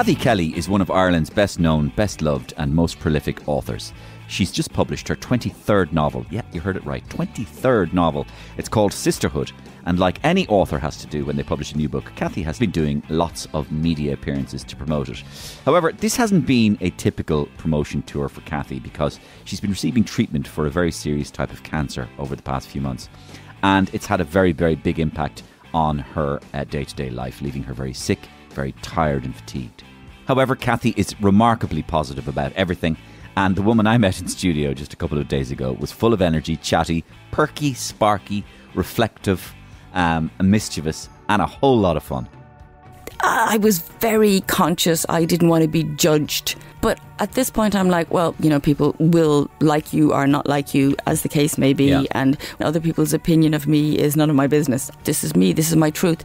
Cathy Kelly is one of Ireland's best known, best loved and most prolific authors. She's just published her 23rd novel. Yeah, you heard it right, 23rd novel. It's called Sisterhood. And like any author has to do when they publish a new book, Cathy has been doing lots of media appearances to promote it. However, this hasn't been a typical promotion tour for Cathy because she's been receiving treatment for a very serious type of cancer over the past few months. And it's had a very, very big impact on her day-to-day life, leaving her very sick, very tired and fatigued. However, Cathy is remarkably positive about everything, and the woman I met in studio just a couple of days ago was full of energy, chatty, perky, sparky, reflective, mischievous, and a whole lot of fun. I was very conscious I didn't want to be judged. But at this point, I'm like, well, you know, people will like you or not like you, as the case may be. Yeah. And other people's opinion of me is none of my business. This is me. This is my truth.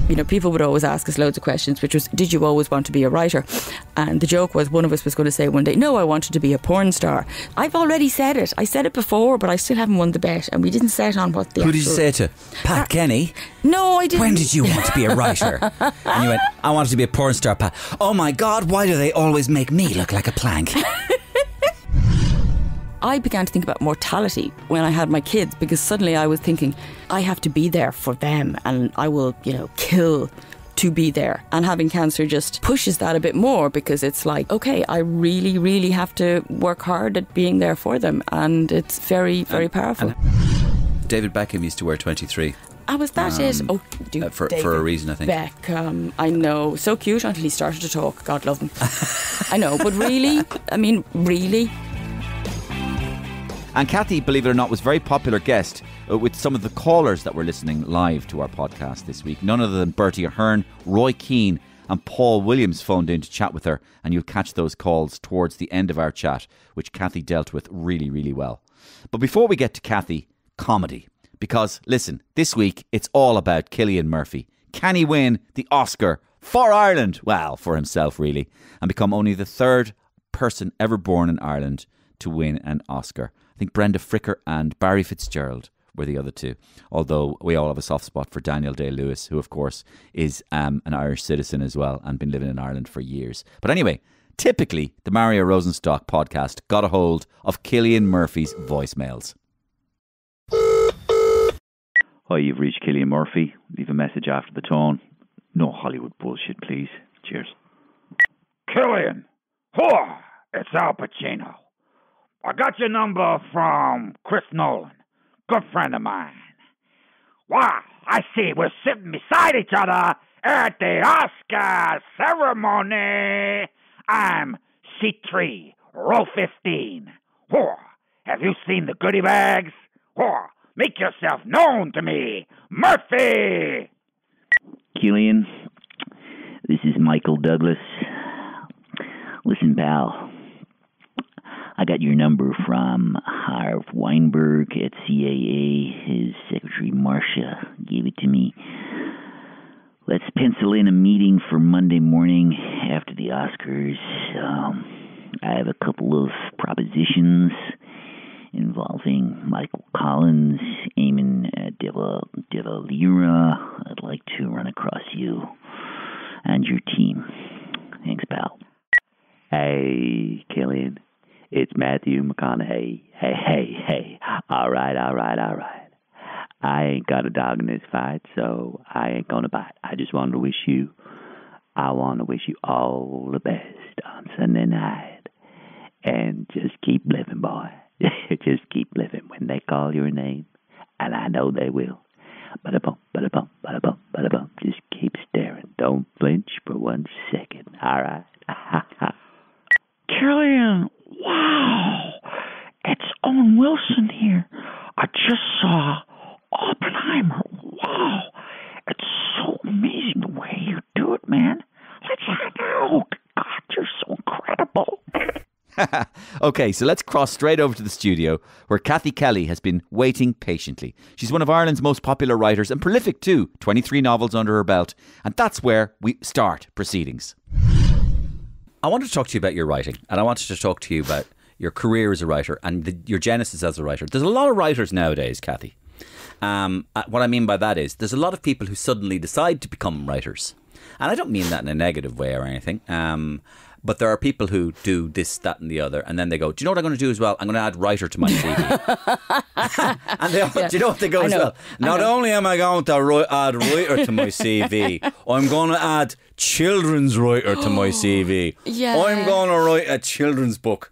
You know, people would always ask us loads of questions, which was, did you always want to be a writer? And the joke was, one of us was going to say one day, no, I wanted to be a porn star. I've already said it. I said it before, but I still haven't won the bet. And we didn't set on what the Who did you say it to? Pat Kenny? No, I didn't. When did you want to be a writer? And you went, I wanted to be a porn star, Pat. Oh my God, why do they always make me look like a plank? I began to think about mortality when I had my kids, because suddenly I was thinking, I have to be there for them and I will, you know, kill to be there. And having cancer just pushes that a bit more, because it's like, okay, I really, really have to work hard at being there for them. And it's very, very powerful. David Beckham used to wear 23. Was that it? Oh, for a reason, I think. Beckham, I know. So cute until he started to talk. God love him. I know, but really? I mean, really? And Cathy, believe it or not, was a very popular guest with some of the callers that were listening live to our podcast this week. None other than Bertie Ahern, Roy Keane and Paul Williams phoned in to chat with her, and you'll catch those calls towards the end of our chat, which Cathy dealt with really, really well. But before we get to Cathy, comedy. Because, listen, this week it's all about Cillian Murphy. Can he win the Oscar for Ireland? Well, for himself, really. And become only the third person ever born in Ireland to win an Oscar. I think Brenda Fricker and Barry Fitzgerald were the other two. Although we all have a soft spot for Daniel Day-Lewis, who, of course, is an Irish citizen as well and been living in Ireland for years. But anyway, typically, the Mario Rosenstock podcast got a hold of Cillian Murphy's voicemails. Hi, you've reached Cillian Murphy. Leave a message after the tone. No Hollywood bullshit, please. Cheers. Cillian, it's Al Pacino. I got your number from Chris Nolan, good friend of mine. Wow, I see we're sitting beside each other at the Oscar ceremony. I'm seat 3, row 15. Have you seen the goodie bags? Make yourself known to me, Murphy! Cillian, this is Michael Douglas. Listen, pal, I got your number from Harv Weinberg at CAA. His secretary, Marcia, gave it to me. Let's pencil in a meeting for Monday morning after the Oscars. I have a couple of propositions involving Michael Collins, Eamon De Valera. I'd like to run across you and your team. Thanks, pal. Hey, Cillian. It's Matthew McConaughey. Hey. All right. I ain't got a dog in this fight, so I ain't gonna bite. I want to wish you all the best on Sunday night. And just keep living, boy. Just keep living when they call your name. And I know they will. Ba-da-bum, ba-da-bum, ba-da-bum, ba-da-bum. Just keep staring. Don't flinch for 1 second. All right. Cillian, wow. It's Owen Wilson here. I just saw Oppenheimer. Wow. It's so amazing the way you do it, man. Let's hang out. God, you're so incredible. Okay, so let's cross straight over to the studio where Cathy Kelly has been waiting patiently. She's one of Ireland's most popular writers and prolific too, 23 novels under her belt. And that's where we start proceedings. I wanted to talk to you about your writing, and I wanted to talk to you about your career as a writer and your genesis as a writer. There's a lot of writers nowadays, Cathy. What I mean by that is there's a lot of people who suddenly decide to become writers. And I don't mean that in a negative way or anything. But there are people who do this, that and the other, and then they go, do you know what I'm going to do as well? I'm going to add writer to my CV. And they all, do you know what they go as well? Not only am I going to add writer to my CV, I'm going to add children's writer to my CV. Yeah. I'm going to write a children's book.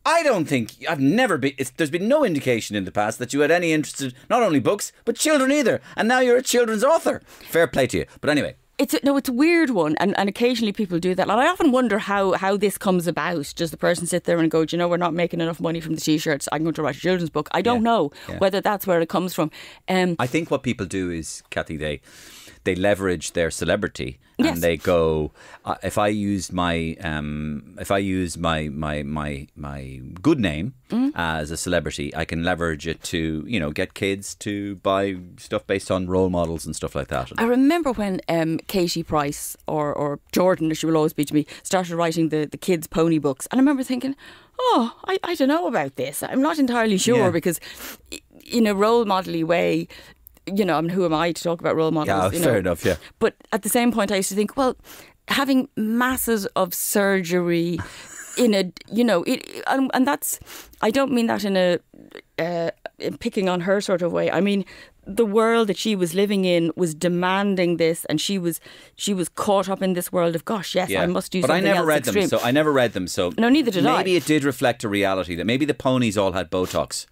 I don't think, I've never been, there's been no indication in the past that you had any interest in not only books, but children either. And now you're a children's author. Fair play to you. But anyway. It's a weird one, and occasionally people do that. And I often wonder how this comes about. Does the person sit there and go, do you know, we're not making enough money from the T-shirts, I'm going to write a children's book? I don't know whether that's where it comes from. I think what people do is, Cathy, they leverage their celebrity and they go, if I use my good name as a celebrity, I can leverage it to, you know, get kids to buy stuff based on role models and stuff like that. I remember when Katie Price or Jordan, as she will always be to me, started writing the kids' pony books, and I remember thinking, I don't know about this. I'm not entirely sure because in a role model-y way, you know, I mean, who am I to talk about role models? Yeah, fair enough, yeah. But at the same point, I used to think, well, having masses of surgery in a, you know, and that's, I don't mean that in a picking on her sort of way. I mean, the world that she was living in was demanding this, and she was caught up in this world of, gosh, yes, I must do something else. But I never read them. So no, neither did I. Maybe it did reflect a reality that maybe the ponies all had Botox.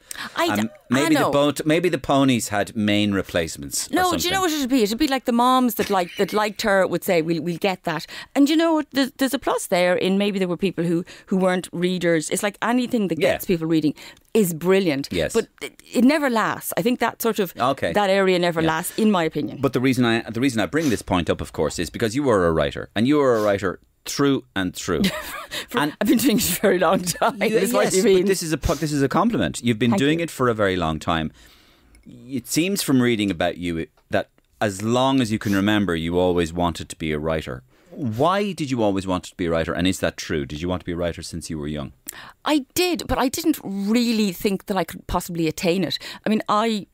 Maybe the ponies had main replacements. No, do you know what it'd be? It'd be like the moms that liked her would say, we'll get that. And you know what? There's a plus there in maybe there were people who weren't readers. It's like anything that gets people reading is brilliant. Yes. But it never lasts. I think that sort of that area never lasts, in my opinion. But the reason I bring this point up, of course, is because you were a writer, and you were a writer through and through. And I've been doing it for a very long time. Yes, what you mean. But this is a compliment. You've been doing it for a very long time. It seems from reading about you that as long as you can remember, you always wanted to be a writer. Why did you always want to be a writer? And is that true? Did you want to be a writer since you were young? I did, but I didn't really think that I could possibly attain it. I mean, I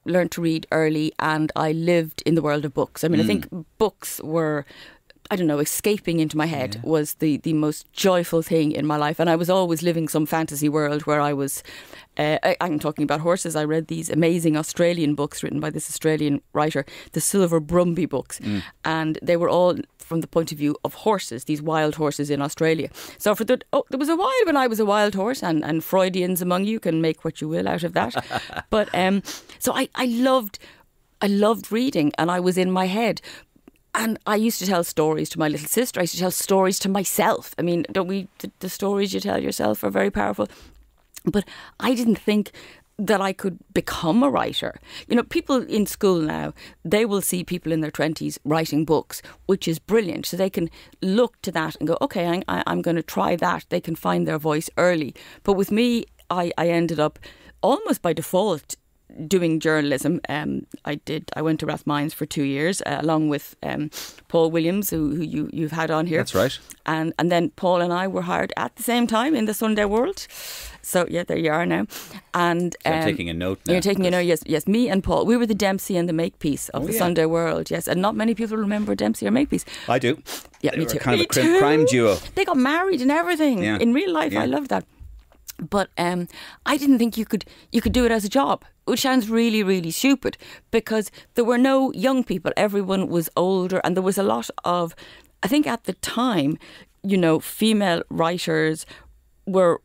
learned to read early, and I lived in the world of books. I mean, I think books were, I don't know, escaping into my head was the most joyful thing in my life. And I was always living some fantasy world where I was, I'm talking about horses. I read these amazing Australian books written by this Australian writer, the Silver Brumby books. And they were all from the point of view of horses, these wild horses in Australia. So there was a while when I was a wild horse, and Freudians among you can make what you will out of that. But so I loved reading, and I was in my head. And I used to tell stories to my little sister. I used to tell stories to myself. I mean, the stories you tell yourself are very powerful. But I didn't think that I could become a writer. You know, people in school now, they will see people in their 20s writing books, which is brilliant. So they can look to that and go, okay, I'm going to try that. They can find their voice early. But with me, I ended up almost by default doing journalism. I went to Rathmines for 2 years, along with Paul Williams, who you've had on here. That's right. And then Paul and I were hired at the same time in the Sunday World. So yeah, there you are now. And so I'm taking a note now. You're taking a note. Yes. Me and Paul, we were the Dempsey and the Makepeace of the Sunday World. Yes, and not many people remember Dempsey or Makepeace. I do. Yeah, they me were too. Kind of a crime duo. They got married and everything in real life. I loved that. But I didn't think you could do it as a job, which sounds really, really stupid, because there were no young people. Everyone was older, and there was a lot of, I think at the time, you know, female writers were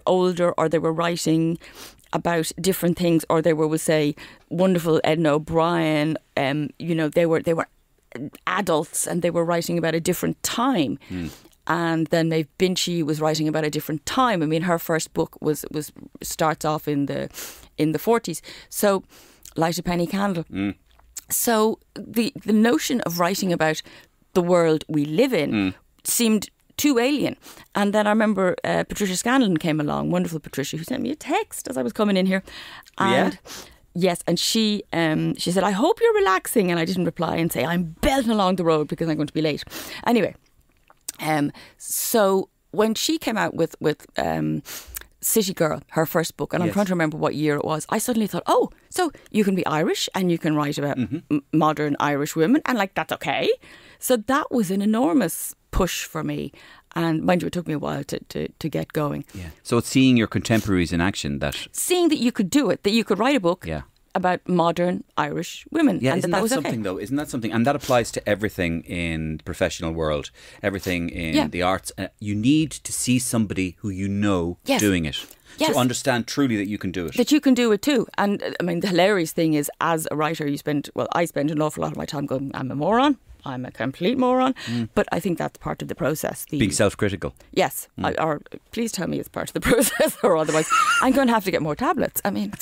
older, or they were writing about different things, or they were, we'll say, wonderful Edna O'Brien. You know, they were adults, and they were writing about a different time. And then Maeve Binchy was writing about a different time. I mean, her first book starts off in the 40s. So, Light a Penny Candle. So the notion of writing about the world we live in seemed too alien. And then I remember Patricia Scanlon came along, wonderful Patricia, who sent me a text as I was coming in here. And yes, and she said, I hope you're relaxing. And I didn't reply and say, I'm belting along the road because I'm going to be late. Anyway. So when she came out with City Girl, her first book, and I'm Yes. trying to remember what year it was. I suddenly thought, oh, so you can be Irish and you can write about modern Irish women, and like that's okay. So that was an enormous push for me. And mind you, it took me a while to get going. Yeah. So it's seeing your contemporaries in action Seeing that you could do it, that you could write a book Yeah. about modern Irish women. Yeah, and isn't that that was something okay. though? Isn't that something? And that applies to everything in the professional world, everything in Yeah. the arts. You need to see somebody who you know Yes. doing it Yes. to understand truly that you can do it. That you can do it too. And I mean, the hilarious thing is, as a writer, I spend an awful lot of my time going, I'm a moron. I'm a complete moron. But I think that's part of the process. Being self-critical. Yes. Or please tell me it's part of the process, or otherwise I'm going to have to get more tablets. I mean...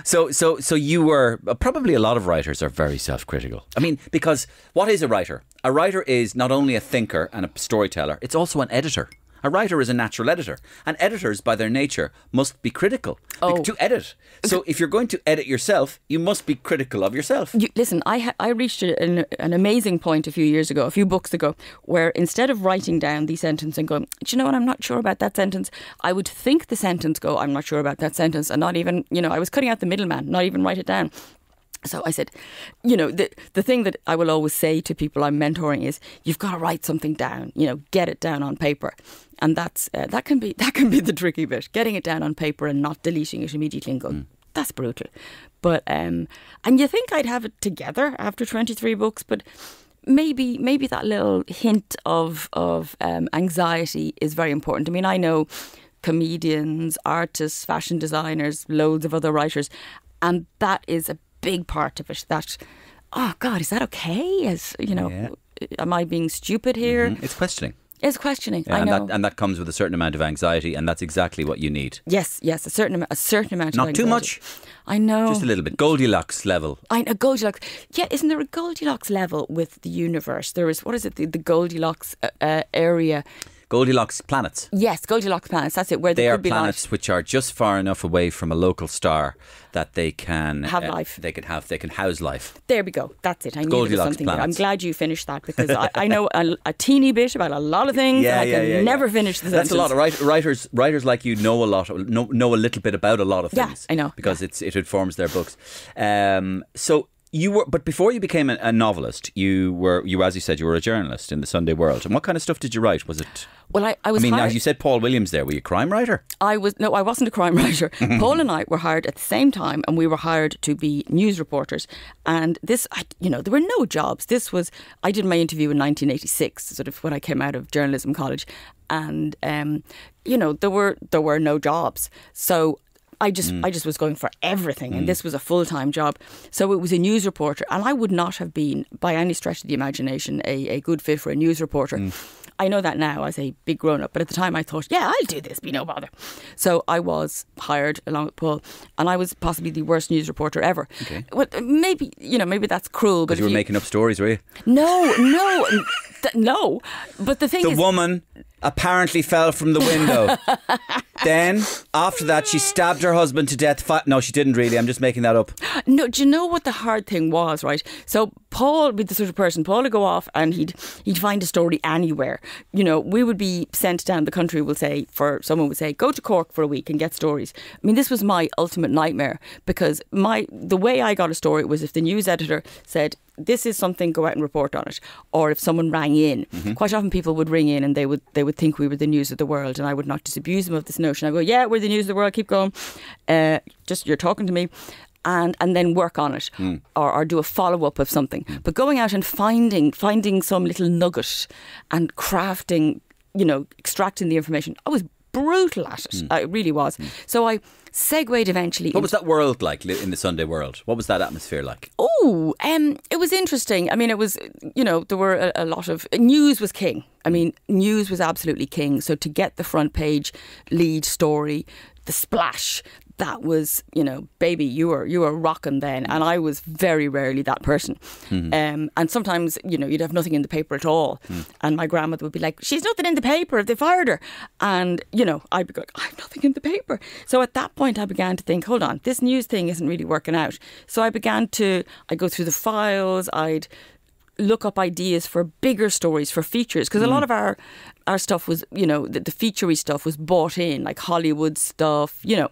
So you were probably a lot of writers are very self-critical. I mean, because what is a writer? A writer is not only a thinker and a storyteller, it's also an editor. A writer is a natural editor, and editors, by their nature, must be critical to edit. So if you're going to edit yourself, you must be critical of yourself. Listen, I reached an amazing point a few books ago, where instead of writing down the sentence and going, do you know what, I'm not sure about that sentence, I would think the sentence, go, I'm not sure about that sentence, and not even, I was cutting out the middleman, not even write it down. So I said, the thing that I will always say to people I'm mentoring is, you've got to write something down, get it down on paper. And that's that can be the tricky bit, getting it down on paper and not deleting it immediately and going, that's brutal. But and you think I'd have it together after 23 books, but maybe that little hint of anxiety is very important. I mean, I know comedians, artists, fashion designers, loads of other writers, and that is a big part of it. That, oh God, is that okay? Am I being stupid here? It's questioning. It's questioning. Yeah, I know, and that comes with a certain amount of anxiety, and that's exactly what you need. Yes, a certain amount of anxiety. Not too much. I know. Just a little bit. Goldilocks level. I know, Goldilocks. Yeah, isn't there a Goldilocks level with the universe? There is, what is it, the Goldilocks area? Goldilocks planets. Yes, Goldilocks planets. That's it. Where they there are could be planets life. which are just far enough away from a local star that they can have life. They can house life. There we go. That's it. I knew Goldilocks there was something there. I'm planets. glad you finished that, because I know a teeny bit about a lot of things. and I can never finish the sentence. That's a lot of writers like you know a little bit about a lot of things. Yeah, I know. Because it informs their books. So you were, but before you became a novelist, you as you said, you were a journalist in the Sunday World. And what kind of stuff did you write? Was it? Well, I was. I mean, hired. as you said, Paul Williams. There, were you a crime writer? I wasn't a crime writer. Paul and I were hired at the same time, and we were hired to be news reporters. And this, there were no jobs. I did my interview in 1986, sort of when I came out of journalism college, and there were no jobs. So I just was going for everything, and this was a full-time job. So it was a news reporter, and I would not have been, by any stretch of the imagination, a good fit for a news reporter. I know that now as a big grown-up, but at the time I thought, yeah, I'll do this, be no bother. So I was hired along with Paul, and I was possibly the worst news reporter ever. Okay. Well, maybe that's cruel. But Because you were making up stories, were you? No. But the thing is, the woman apparently fell from the window. Then, after that, she stabbed her husband to death. No, she didn't really. I'm just making that up. No, do you know what the hard thing was, right? So Paul would be the sort of person, Paul would go off and he'd find a story anywhere. We would be sent down the country, someone would say, go to Cork for a week and get stories. I mean, this was my ultimate nightmare, because the way I got a story was if the news editor said, this is something, go out and report on it. Or if someone rang in, quite often people would ring in and they would think we were the news of the world, and I would not disabuse them of this notion. I go, yeah, we're the news of the world, keep going. Just you're talking to me. And then work on it, or do a follow-up of something. But going out and finding some little nugget and crafting, extracting the information, I was brutal at it. I really was. So I segued eventually. What was that world like in the Sunday World? What was that atmosphere like? Oh, it was interesting. I mean, it was, there were a lot of... News was king. I mean, news was absolutely king. So to get the front page lead story, the splash... That was, baby, you were rocking then. And I was very rarely that person. And sometimes, you'd have nothing in the paper at all. And my grandmother would be like, she's nothing in the paper, they fired her. And, I'd be going, I have nothing in the paper. So at that point, I began to think, hold on, this news thing isn't really working out. So I'd go through the files, I'd look up ideas for bigger stories, for features, because a lot of our stuff was, you know, the featurey stuff was bought in, like Hollywood stuff, you know.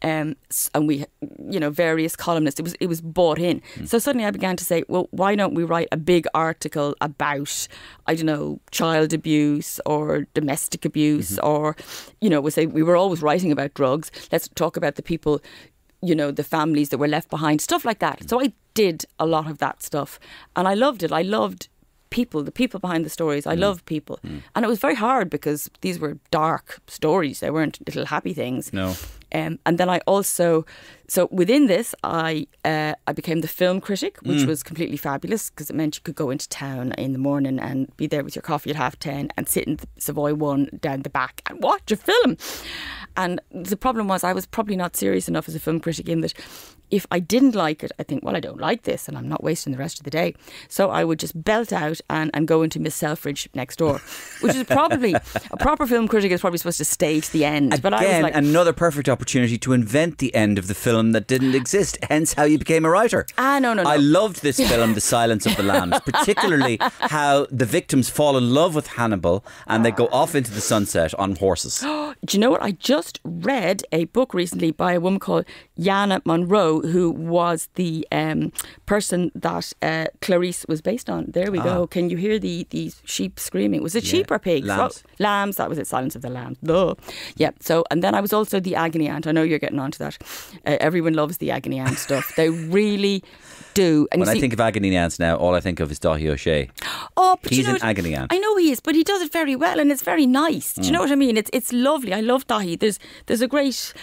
And we, you know, various columnists, it was bought in. So suddenly I began to say, well, why don't we write a big article about, I don't know, child abuse or domestic abuse, or, you know, we were always writing about drugs. Let's talk about the people, you know, the families that were left behind, stuff like that. So I did a lot of that stuff, and I loved it. I loved people, the people behind the stories. I love people. And it was very hard because these were dark stories. They weren't little happy things. No. And then I also, so within this, I became the film critic, which was completely fabulous because it meant you could go into town in the morning and be there with your coffee at 10:30 and sit in the Savoy One down the back and watch a film. And the problem was I was probably not serious enough as a film critic in that if I didn't like it, I think, well, I don't like this and I'm not wasting the rest of the day. So I would just belt out and go into Miss Selfridge next door, which is probably, a proper film critic is probably supposed to stay to the end. Again, but I was like, another perfect opportunity to invent the end of the film that didn't exist, hence how you became a writer. No. I loved this film, The Silence of the Lambs, particularly how the victims fall in love with Hannibal and they go off into the sunset on horses. Do you know what? I just read a book recently by a woman called Jana Monroe, who was the person that Clarice was based on. There we go. Can you hear the sheep screaming? Was it sheep or pigs? Lambs. Oh, lambs, that was it. Silence of the Lambs. Duh. Yeah. So, and then I was also the agony aunt. I know you're getting onto that. Everyone loves the agony aunt stuff. They really do. And When I think of agony aunts now, all I think of is Daithí O'Shea. Oh, but He's you know, an agony aunt. I know he is, but he does it very well and it's very nice. Do you know what I mean? It's lovely. I love Daithí. There's a great,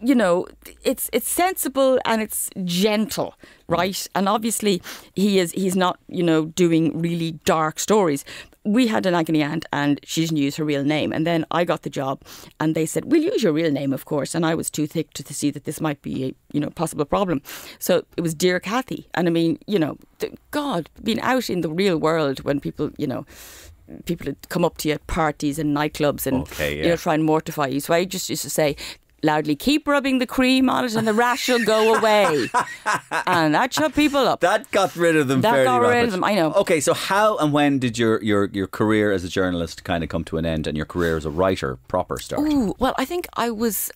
you know, it's sensible and it's gentle, right? And obviously he's not, you know, doing really dark stories. We had an agony aunt and she didn't use her real name. And then I got the job and they said, we'll use your real name, of course. And I was too thick to see that this might be a, you know, possible problem. So it was Dear Cathy. And I mean, you know, God, being out in the real world when people, you know, people would come up to you at parties and nightclubs and, you know, try and mortify you. So I just used to say loudly, keep rubbing the cream on it and the rash will go away. And that shut people up. That got rid of them fairly rapid. That got rid of them, I know. Okay, so how and when did your career as a journalist kind of come to an end and your career as a writer proper start? Ooh, well, I think I was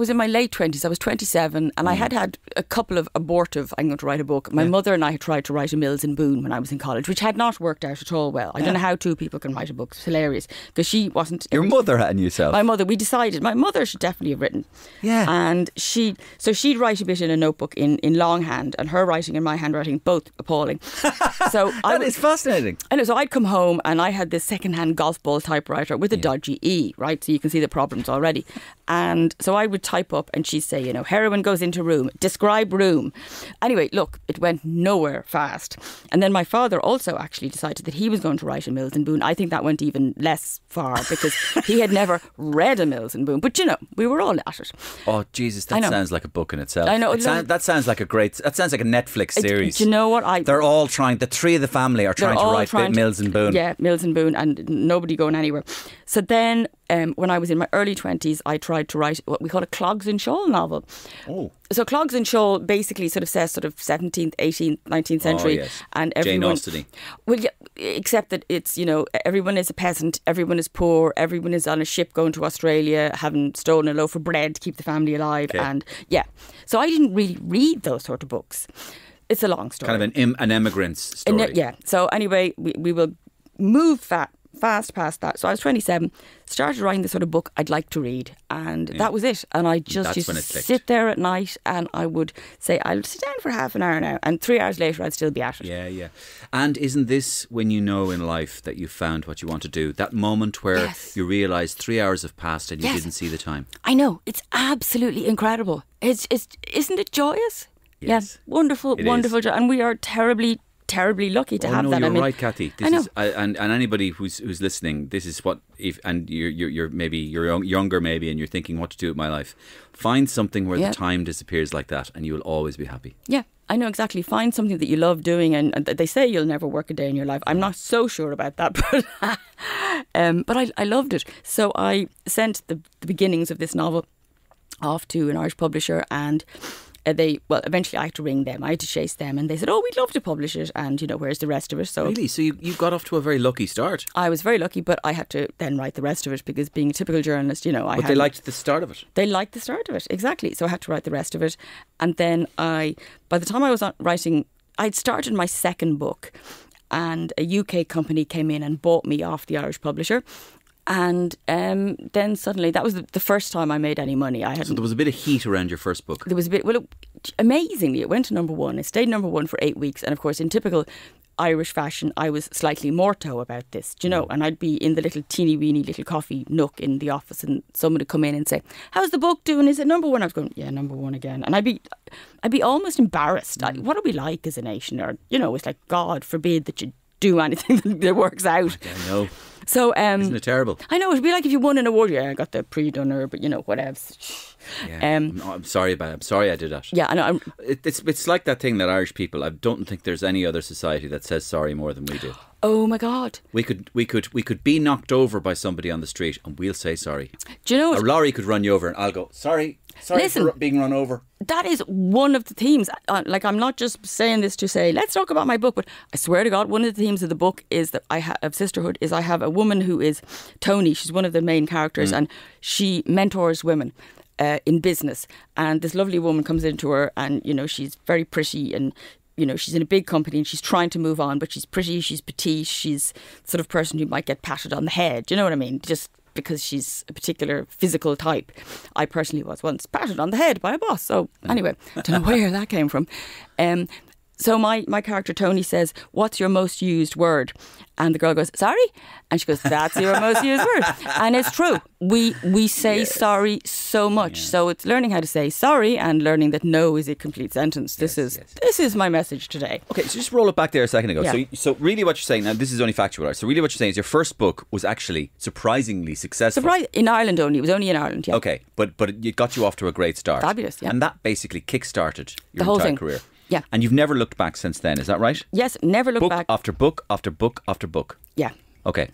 in my late 20s. I was 27 and I had a couple of abortive, I'm going to write a book. My mother and I had tried to write a Mills and Boon when I was in college, which had not worked out at all well. I don't know how two people can write a book. It's hilarious because she wasn't... Your mother and yourself? My mother, we decided. My mother should definitely have written. Yeah. And she'd write a bit in a notebook in longhand and her writing and my handwriting, both appalling. So that is fascinating. I know, so I'd come home and I had this second-hand golf ball typewriter with a dodgy E, right? So you can see the problems already. And so I would type up and she'd say, you know, heroine goes into room, describe room. Anyway, look, it went nowhere fast. And then my father also actually decided that he was going to write a Mills and Boon. I think that went even less far because he had never read a Mills and Boon. But, you know, we were all at it. Oh, Jesus, that sounds like a book in itself. I know. That sounds like a Netflix series. Do you know what? They're all trying, the three of the family are trying to write Mills and Boon. Yeah, Mills and Boon and nobody going anywhere. So then when I was in my early 20s, I tried to write what we call a Clogs and Shawl novel. Oh. So Clogs and Shawl basically sort of says sort of 17th, 18th, 19th century. Oh, yes. And everyone, Jane Austen-y. Well, yeah, except that it's, you know, everyone is a peasant, everyone is poor, everyone is on a ship going to Australia, having stolen a loaf of bread to keep the family alive. Okay. And yeah, so I didn't really read those sort of books. It's a long story. Kind of an emigrant's story. Yeah. So anyway, we will move fast past that. So I was 27, started writing the sort of book I'd like to read, and that was it. And I just used to sit there at night and I would say, I'll sit down for half an hour now, and 3 hours later I'd still be at it. Yeah. And isn't this when you know in life that you've found what you want to do? That moment where you realise 3 hours have passed and you didn't see the time. I know. It's absolutely incredible. Isn't it joyous? Yes. Yeah, wonderful joy. And we are terribly lucky to have that. You're right, Cathy. This is, and anybody who's listening, this is what and you're maybe younger maybe, and you're thinking what to do with my life. Find something where the time disappears like that, and you will always be happy. Yeah, I know exactly. Find something that you love doing, and they say you'll never work a day in your life. I'm not so sure about that, but I loved it. So I sent the beginnings of this novel off to an Irish publisher, and Eventually I had to ring them. I had to chase them, and they said, "Oh, we'd love to publish it," and where's the rest of it? So really, so you got off to a very lucky start. I was very lucky, but I had to then write the rest of it because being a typical journalist, But they liked the start of it. They liked the start of it, exactly. So I had to write the rest of it, and then by the time I was writing, I'd started my second book, and a UK company came in and bought me off the Irish publisher. And then suddenly, that was the first time I made any money. So there was a bit of heat around your first book. There was a bit. Well, amazingly, it went to number one. It stayed number one for 8 weeks. And of course, in typical Irish fashion, I was slightly morto about this, and I'd be in the little teeny weeny little coffee nook in the office, and someone would come in and say, "How's the book doing? Is it number one?" I was going, "Yeah, number one again." And I'd be almost embarrassed. What are we like as a nation? Or it's like, God forbid that you do anything that works out. I know. So, isn't it terrible? I know, it'd be like if you won an award. Yeah, I got the pre-dunner, but whatever. Yeah. I'm sorry about it. I'm sorry I did that. Yeah, I know. It's like that thing that Irish people, I don't think there's any other society that says sorry more than we do. Oh my God. We could be knocked over by somebody on the street and we'll say sorry. Do you know what? A lorry could run you over and I'll go, sorry Listen, for being run over. That is one of the themes. I'm not just saying this to say, let's talk about my book, but I swear to God, one of the themes of the book is that of Sisterhood is I have a woman who is Tony. She's one of the main characters, and she mentors women in business. And this lovely woman comes into her, and she's very pretty, and she's in a big company and she's trying to move on, but she's pretty, she's petite, she's the sort of person who might get patted on the head. Do you know what I mean? Just because she's a particular physical type. I personally was once patted on the head by a boss. So anyway, I don't know where that came from. So my character Tony says, "What's your most used word?" And the girl goes, "Sorry?" And she goes, "That's your most used word." And it's true. We say sorry so much. Yes. So it's learning how to say sorry and learning that no is a complete sentence. This is my message today. Okay, so just roll it back there a second ago. Yeah. So really what you're saying, now this is only factual, right? So really what you're saying is your first book was actually surprisingly successful. In Ireland only. It was only in Ireland, yeah. Okay, but it got you off to a great start. Fabulous, yeah. And that basically kick-started your the whole entire thing. career. Yeah. And you've never looked back since then, is that right? Yes, never looked back. Book after book after book after book. Yeah. Okay.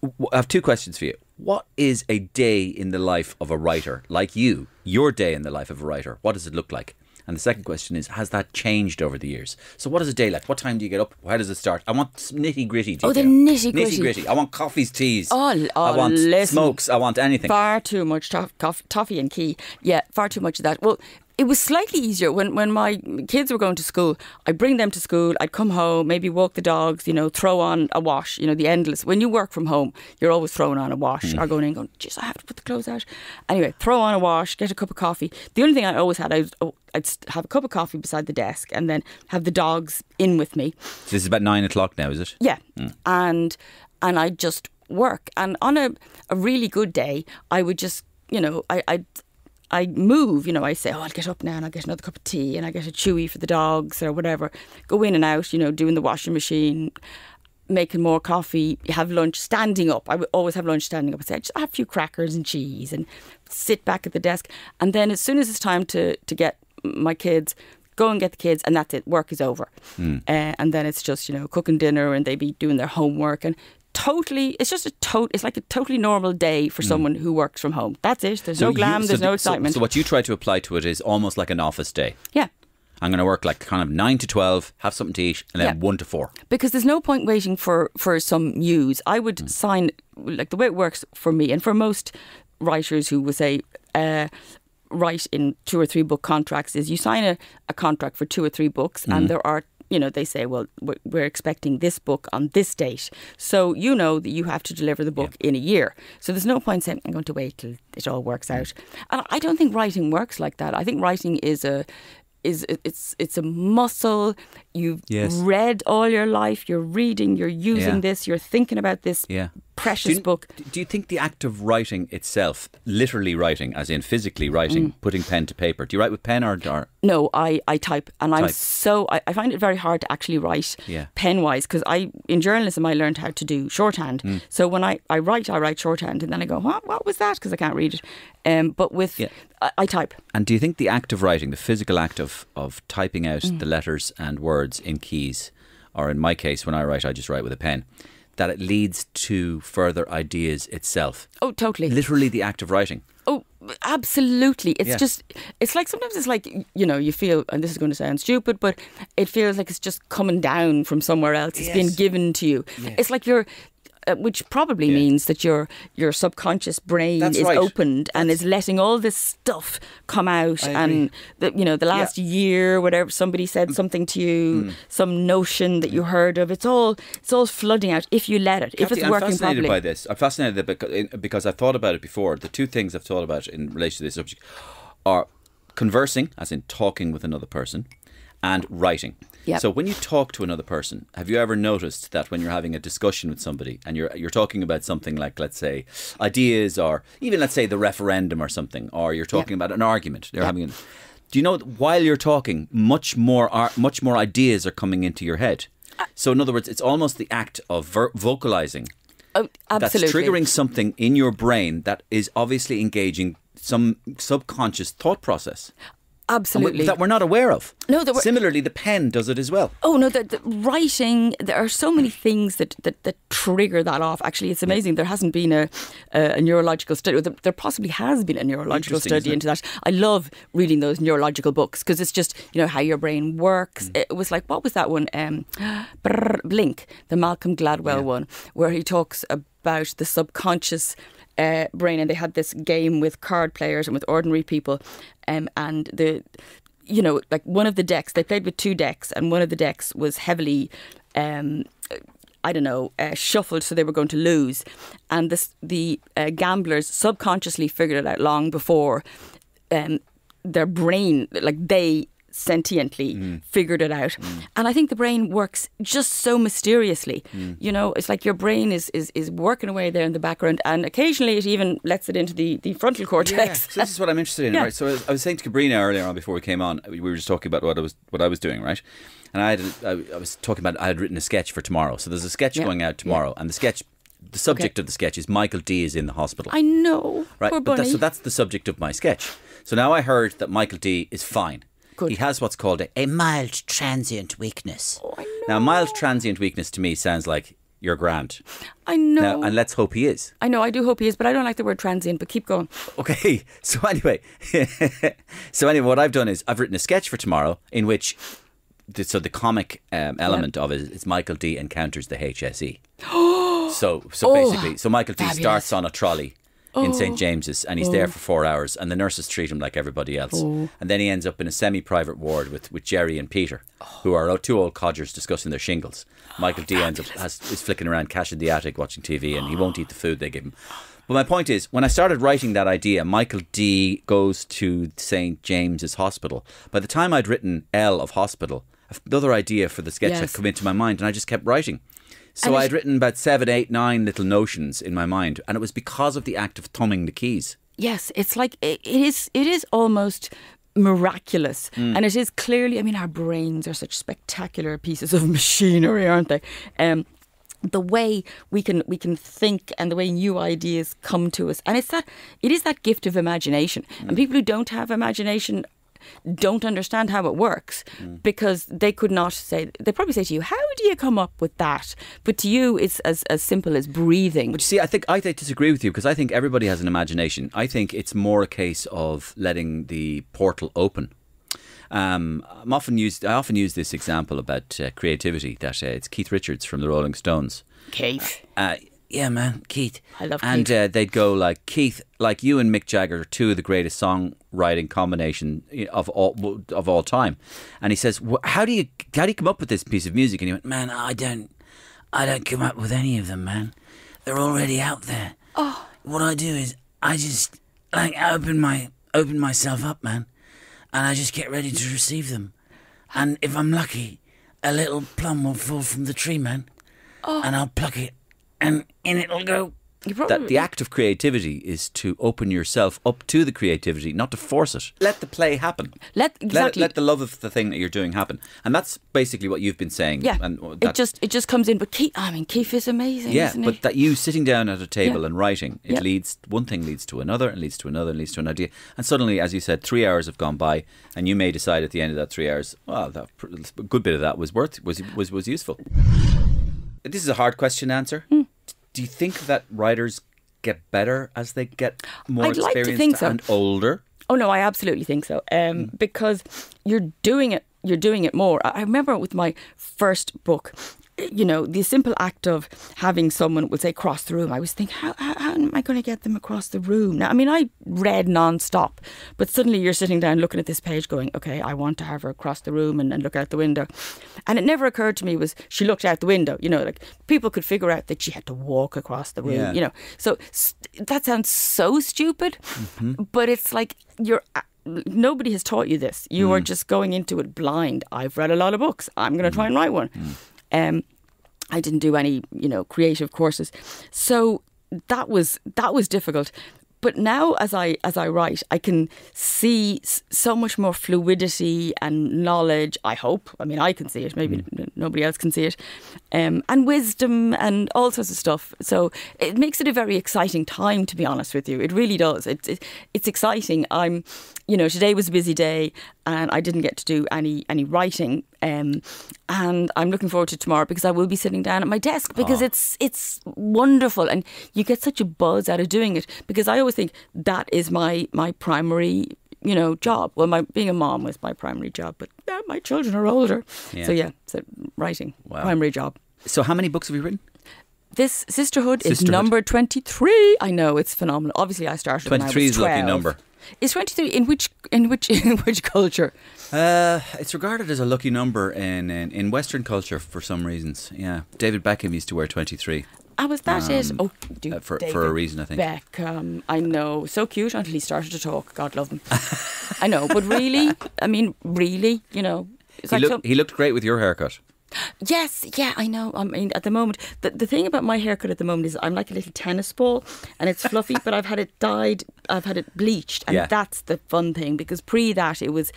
I have two questions for you. What is a day in the life of a writer like you? Your day in the life of a writer. What does it look like? And the second question is, has that changed over the years? So what is a day like? What time do you get up? How does it start? I want nitty-gritty detail. Oh, the nitty-gritty. Nitty-gritty. I want coffees, teas. I want listen, smokes. I want anything. Far too much toffee and key. Yeah, far too much of that. Well, it was slightly easier when my kids were going to school. I'd bring them to school, I'd come home, maybe walk the dogs, throw on a wash, the endless. When you work from home, you're always throwing on a wash or going in going, geez, I have to put the clothes out. Anyway, throw on a wash, get a cup of coffee. The only thing I always had, I'd have a cup of coffee beside the desk and then have the dogs in with me. So this is about 9 o'clock now, is it? Yeah. And I'd just work. And on a really good day, I would just, I move, I say, I'll get up now and I'll get another cup of tea and I get a chewy for the dogs or whatever. Go in and out, doing the washing machine, making more coffee, have lunch, standing up. I would always have lunch standing up. I'd say, just have a few crackers and cheese and sit back at the desk. And then as soon as it's time to get my kids, go and get the kids, and that's it. Work is over. And then it's just, cooking dinner and they be doing their homework and it's like a totally normal day for someone who works from home. That's it. There's no glam, there's no excitement. So what you try to apply to it is almost like an office day. Yeah. I'm going to work like kind of 9 to 12, have something to eat, and then 1 to 4. Because there's no point waiting for some news. I would sign, like the way it works for me, and for most writers who would say, write in 2 or 3 book contracts, is you sign a contract for 2 or 3 books, and there are, they say, well, we're expecting this book on this date. So that you have to deliver the book in a year. So there's no point saying, I'm going to wait till it all works out. And I don't think writing works like that. I think writing is a muscle. You've read all your life. You're reading. You're using this. You're thinking about this precious book. Do you think the act of writing itself, literally writing, as in physically writing, putting pen to paper, do you write with pen or? No, I type, and I find it very hard to actually write pen wise, because in journalism I learned how to do shorthand. So when I write shorthand, and then I go, what was that? Because I can't read it. But with I type. And do you think the act of writing, the physical act of typing out the letters and words in keys, or in my case when I write I just write with a pen, that it leads to further ideas itself? Oh, totally. Literally the act of writing. Oh, Absolutely. It's just, it's like, sometimes it's like, you feel, and this is going to sound stupid, but it feels like it's just coming down from somewhere else. It's been given to you. It's like you're, which probably means that your subconscious brain is opened and is letting all this stuff come out. And the last year, whatever, somebody said something to you, some notion that you heard of, it's all flooding out if you let it. Cathy, if it's I'm working fascinated properly. by this. I'm fascinated because I've thought about it before. The two things I've thought about in relation to this subject are conversing, as in talking with another person, and writing. Yep. So when you talk to another person, have you ever noticed that when you're having a discussion with somebody and you're talking about something like, let's say, ideas, or even, let's say, the referendum or something, or you're talking about an argument, you're having do you know that while you're talking, much more ideas are coming into your head? So in other words, it's almost the act of vocalizing that's triggering something in your brain that is obviously engaging some subconscious thought process. Absolutely. That we're not aware of. No, Similarly, the pen does it as well. Oh, no, the writing, there are so many things that trigger that off. Actually, it's amazing. There hasn't been a neurological study. There possibly has been a neurological study into that. I love reading those neurological books because it's just, how your brain works. It was like, what was that one? Blink, the Malcolm Gladwell one, where he talks about the subconscious brain, and they had this game with card players and with ordinary people, and like one of the decks, they played with two decks, and one of the decks was heavily shuffled, so they were going to lose, and the gamblers subconsciously figured it out long before their brain, like they sentiently figured it out. And I think the brain works just so mysteriously. It's like your brain is working away there in the background, and occasionally it even lets it into the frontal cortex. So this is what I'm interested in, right? So I was saying to Cabrina earlier on before we came on, we were just talking about what I was doing, right? And I was talking about, I had written a sketch for tomorrow. So there's a sketch going out tomorrow, and the subject of the sketch is Michael D is in the hospital. I know, right? Poor bunny. So that's the subject of my sketch. So now I heard that Michael D is fine. Good. He has what's called a mild transient weakness. Oh, I know. Now, mild transient weakness to me sounds like you're grand. I know. Now, and let's hope he is. I know, I do hope he is, but I don't like the word transient, but keep going. Okay, so anyway, what I've done is I've written a sketch for tomorrow in which, the comic element of it is Michael D encounters the HSE. So basically, Michael D starts on a trolley in St. James's, and he's there for 4 hours, and the nurses treat him like everybody else. And then he ends up in a semi-private ward with Jerry and Peter, who are two old codgers discussing their shingles. Michael D ends up is flicking around cash in the attic watching TV, and he won't eat the food they give him. But my point is, when I started writing that idea, Michael D goes to St. James's Hospital. By the time I'd written L of hospital, another idea for the sketch had come into my mind, and I just kept writing. So I'd written about 7, 8, 9 little notions in my mind, and it was because of the act of thumbing the keys. Yes, it's like it is almost miraculous, and it is clearly. I mean, our brains are such spectacular pieces of machinery, aren't they? The way we can think, and the way new ideas come to us, and it is that gift of imagination. And people who don't have imagination don't understand how it works, because they could not say, they probably say to you, how do you come up with that? But to you, it's as simple as breathing. But you see, I think I disagree with you, because I think everybody has an imagination. I think it's more a case of letting the portal open. I often use this example about creativity, that it's Keith Richards from the Rolling Stones. Keith. Yeah, man, Keith. I love Keith. And they'd go like, Keith, like you and Mick Jagger are two of the greatest songwriting combination of all time. And he says, how do you come up with this piece of music? And he went, man, I don't come up with any of them, man. They're already out there. Oh. What I do is I just open myself up, man, and I just get ready to receive them. And if I'm lucky, a little plum will fall from the tree, man, and I'll pluck it. And in it'll go. That the act of creativity is to open yourself up to the creativity, not to force it. Let the play happen. Let the love of the thing that you're doing happen, and that's basically what you've been saying. Yeah, and it just comes in. But Keith is amazing. Yeah, isn't but he? that you sitting down at a table and writing, one thing leads to another, and leads to another, and leads to an idea, and suddenly, as you said, 3 hours have gone by, and you may decide at the end of that 3 hours, well, a good bit of that was useful. This is a hard question to answer. Do you think that writers get better as they get more I'd like to experienced think so. and older? Oh no, I absolutely think so. Because you're doing it more. I remember with my first book, you know, the simple act of having someone would say cross the room. I was thinking, how am I going to get them across the room? Now, I mean, I read non-stop, but suddenly you're sitting down looking at this page going, okay, I want to have her across the room and look out the window. And it never occurred to me was she looked out the window, you know, like people could figure out that she had to walk across the room, you know. So that sounds so stupid, but it's like nobody has taught you this. You are just going into it blind. I've read a lot of books. I'm going to try and write one. I didn't do any, you know, creative courses. So that was difficult. But now as I write, I can see so much more fluidity and knowledge, I hope. I mean, I can see it. Maybe nobody else can see it. And wisdom and all sorts of stuff. So it makes it a very exciting time, to be honest with you. It really does. It's exciting. You know, today was a busy day and I didn't get to do any writing. And I'm looking forward to tomorrow because I will be sitting down at my desk because it's wonderful and you get such a buzz out of doing it because I always think that is my primary, you know, job. Well, being a mom was my primary job, but now my children are older. Yeah. So writing, primary job. So how many books have you written? This Sisterhood is number 23. I know, it's phenomenal. Obviously, I started when I was 23 is a 12. lucky number. Is 23 in which culture? It's regarded as a lucky number in Western culture for some reasons. Yeah, David Beckham used to wear 23. Was that it? Oh, dude, for a reason, I think. Beckham, I know, so cute until he started to talk. God love him. I know, but really, I mean, really, you know, it's he looked great with your haircut. Yes, yeah, I know. I mean, at the moment, the thing about my haircut at the moment is I'm like a little tennis ball and it's fluffy, but I've had it dyed, I've had it bleached, and that's the fun thing because pre that it was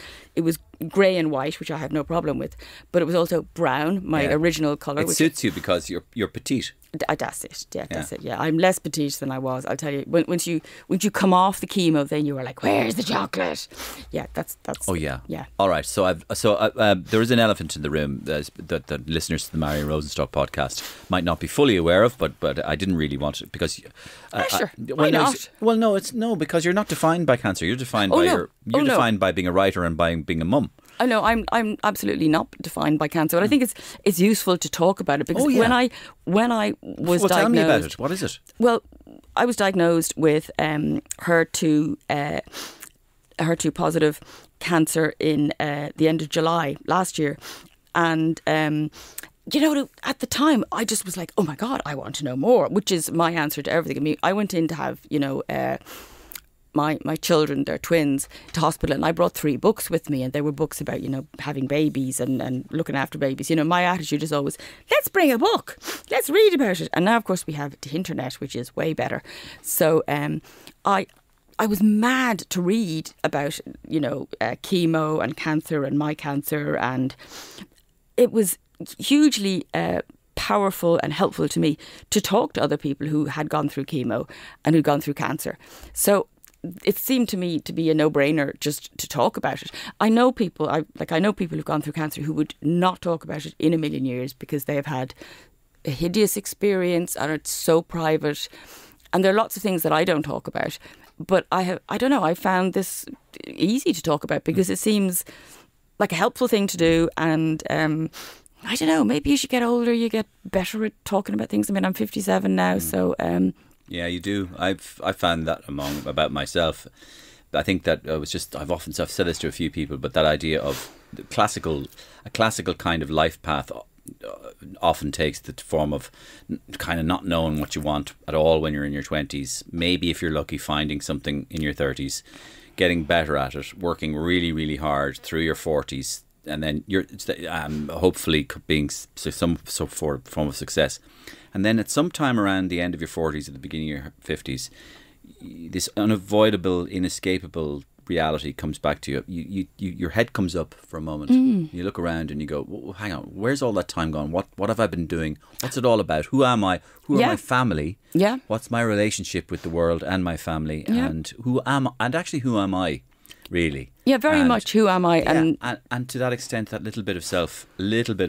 grey and white, which I have no problem with, but it was also brown, my original colour. It suits you because you're petite. That's it. Yeah, that's it. Yeah, I'm less petite than I was. I'll tell you. Once you come off the chemo, then you were like, "Where's the chocolate?" Yeah, that's. Oh yeah. Yeah. All right. So there is an elephant in the room that listeners to the Marion Rosenstock podcast might not be fully aware of, but I didn't really want it because. Sure. Why not? Well, no, because you're not defined by cancer. You're defined by defined by being a writer and by being a mum. I know I'm absolutely not defined by cancer, but I think it's useful to talk about it because when I was diagnosed, tell me about it. What is it? Well, I was diagnosed with HER2 positive cancer in the end of July last year, and you know, at the time I just was like, oh my God, I want to know more, which is my answer to everything. I mean, I went in to have, you know, my children, they're twins, to hospital, and I brought 3 books with me, and they were books about, you know, having babies and looking after babies. You know, my attitude is always, let's bring a book, let's read about it. And now, of course, we have the internet, which is way better. So I was mad to read about, you know, chemo and cancer and my cancer, and it was hugely powerful and helpful to me to talk to other people who had gone through chemo and who'd gone through cancer. So it seemed to me to be a no-brainer just to talk about it. I know people who've gone through cancer who would not talk about it in a million years because they have had a hideous experience and it's so private. And there are lots of things that I don't talk about. But I found this easy to talk about because it seems like a helpful thing to do. And I don't know, maybe as you get older, you get better at talking about things. I mean, I'm 57 now, so... Yeah, you do. I've found that about myself. I think that I've said this to a few people, but that idea of a classical kind of life path often takes the form of kind of not knowing what you want at all when you're in your 20s. Maybe if you're lucky, finding something in your 30s, getting better at it, working really, really hard through your 40s, and then you're hopefully being some form of success. And then at some time around the end of your 40s, at the beginning of your 50s, this unavoidable, inescapable reality comes back to you. Your head comes up for a moment. You look around and you go, well, hang on, where's all that time gone? What have I been doing? What's it all about? Who am I? Who are my family? Yeah. What's my relationship with the world and my family? Yeah. And who am I? Really? Yeah, very much. Who am I? And to that extent, that little bit of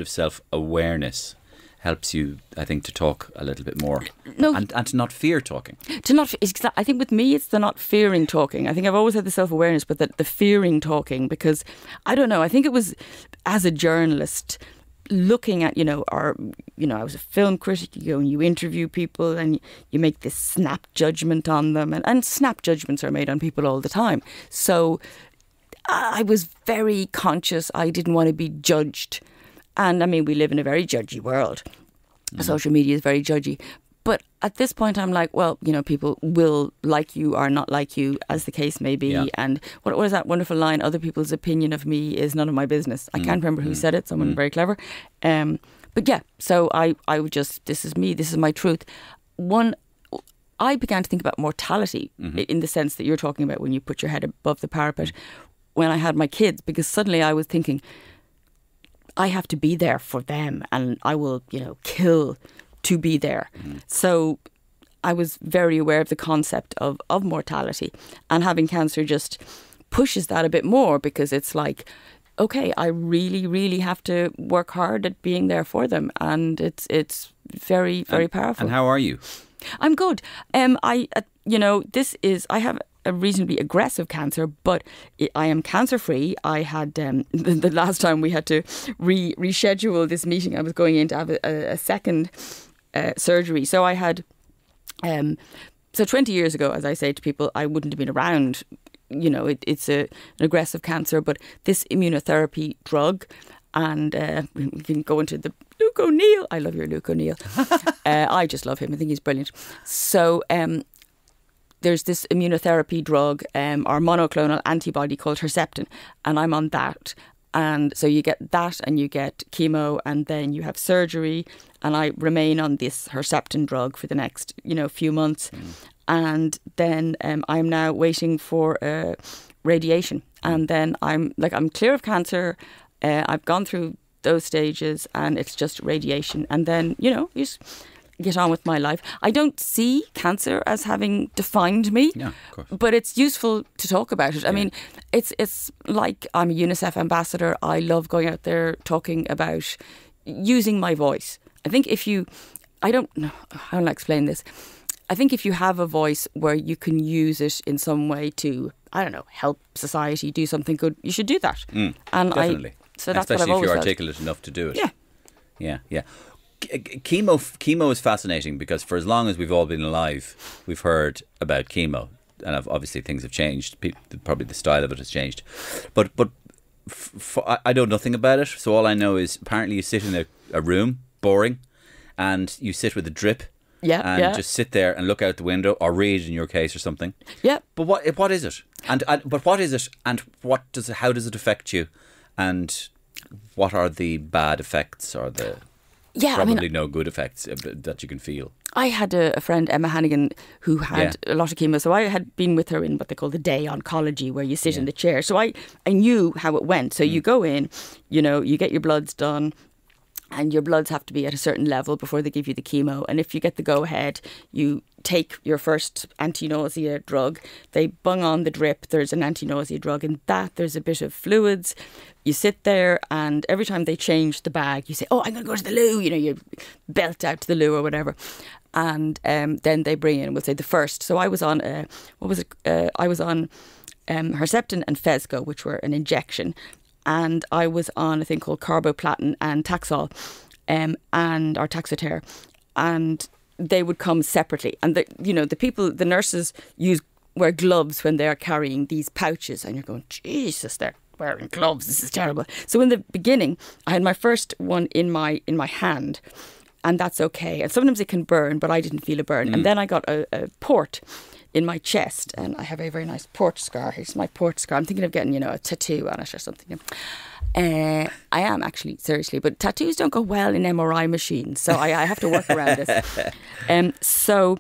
self-awareness helps you, I think, to talk a little bit more. No. And to not fear talking. I think with me, it's the not fearing talking. I think I've always had the self-awareness, but the fearing talking, because I don't know, I think it was as a journalist looking at, I was a film critic, you go and you interview people and you make this snap judgment on them, and snap judgments are made on people all the time. So I was very conscious I didn't want to be judged. And I mean, we live in a very judgy world. Social media is very judgy. But at this point, I'm like, well, people will like you or not like you, as the case may be. Yeah. And what was that wonderful line? Other people's opinion of me is none of my business. I can't remember who said it. Someone very clever. But yeah, so I would just, this is me. This is my truth. I began to think about mortality in the sense that you're talking about when you put your head above the parapet when I had my kids, because suddenly I was thinking, I have to be there for them and I will, kill to be there. So I was very aware of the concept of mortality, and having cancer just pushes that a bit more, because it's like, okay, I really, really have to work hard at being there for them, and it's very, very powerful. And how are you? I'm good. I have a reasonably aggressive cancer, but I am cancer free. I had the last time we had to reschedule this meeting, I was going in to have a second surgery. So I had, so 20 years ago, as I say to people, I wouldn't have been around. It's an aggressive cancer, but this immunotherapy drug, and we can go into the Luke O'Neill. I love your Luke O'Neill. I just love him. I think he's brilliant. So there's this immunotherapy drug, or monoclonal antibody called Herceptin, and I'm on that. And so you get that and you get chemo, and then you have surgery, and I remain on this Herceptin drug for the next, few months. And then I'm now waiting for radiation. And then I'm clear of cancer. I've gone through those stages, and it's just radiation. And then, you just get on with my life. I don't see cancer as having defined me, yeah, of course. But it's useful to talk about it. I mean, it's like I'm a UNICEF ambassador. I love going out there talking about using my voice. I think I don't know how to explain this. I think if you have a voice where you can use it in some way to, help society do something good, you should do that. And definitely. So that's especially what I've always if you're said. articulate enough to do it. Yeah. Chemo is fascinating, because for as long as we've all been alive, we've heard about chemo, and obviously things have changed. Probably the style of it has changed, but I know nothing about it. So all I know is apparently you sit in a room, boring, and you sit with a drip. Just sit there and look out the window, or read in your case or something. Yeah. But what is it? But what is it? And how does it affect you? And what are the bad effects, or the no good effects that you can feel? I had a friend, Emma Hannigan, who had a lot of chemo. So I had been with her in what they call the day oncology, where you sit in the chair. So I knew how it went. So you go in, you get your bloods done, and your bloods have to be at a certain level before they give you the chemo. And if you get the go-ahead, you take your first anti-nausea drug. They bung on the drip. There's an anti-nausea drug. In that, there's a bit of fluids. You sit there, and every time they change the bag, you say, oh, I'm going to go to the loo. You belt out to the loo or whatever. And then they bring in, we'll say, the first. So I was on, I was on Herceptin and Phesgo, which were an injection. And I was on a thing called carboplatin and Taxol, and or Taxotere, and they would come separately. And the nurses wear gloves when they are carrying these pouches, and you're going, Jesus, they're wearing gloves. This is terrible. So in the beginning, I had my first one in my hand, and that's okay. And sometimes it can burn, but I didn't feel a burn. And then I got a port in my chest, and I have a very nice port scar. Here's my port scar. I'm thinking of getting, a tattoo on it or something. I am actually, seriously, but tattoos don't go well in MRI machines, so I have to work around this. So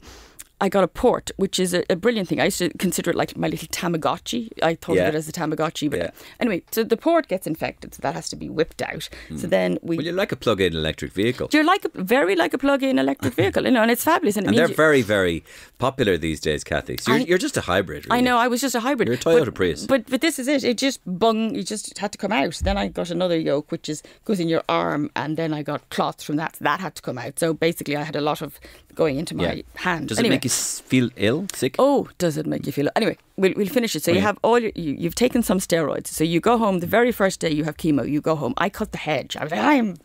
I got a port, which is a brilliant thing. I used to consider it like my little Tamagotchi. I thought of it as a Tamagotchi. But anyway, so the port gets infected, so that has to be whipped out. So then Well, you're like a plug-in electric vehicle. You're very like a plug-in electric vehicle, and it's fabulous. And they're very, very popular these days, Cathy. So you're just a hybrid, really. I know, I was just a hybrid. You're a Toyota Prius. But this is it. It just you just had to come out. Then I got another yoke, which goes in your arm, and then I got clots from that. So that had to come out. So basically I had a lot of going into my hand. Does it make you feel ill, sick? Oh, does it make you feel? Anyway, we'll finish it. So you have you've taken some steroids. So you go home the very first day you have chemo. You go home. I cut the hedge. I was like,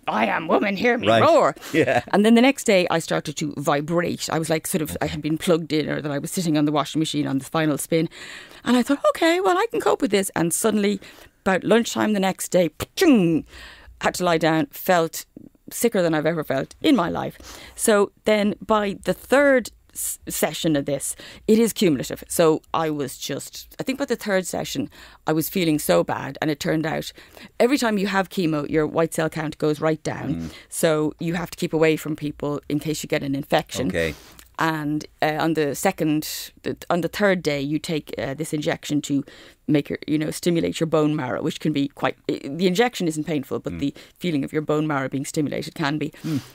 I am woman, hear me roar. Yeah. And then the next day I started to vibrate. I was like I had been plugged in, or that I was sitting on the washing machine on the final spin. And I thought, okay, well, I can cope with this. And suddenly, about lunchtime the next day, had to lie down, felt sicker than I've ever felt in my life. So then by the third session of this, it is cumulative. So I think by the third session, I was feeling so bad. And it turned out every time you have chemo, your white cell count goes right down. So you have to keep away from people in case you get an infection. Okay. And on the third day, you take this injection to make stimulate your bone marrow, which can be the injection isn't painful, but the feeling of your bone marrow being stimulated can be.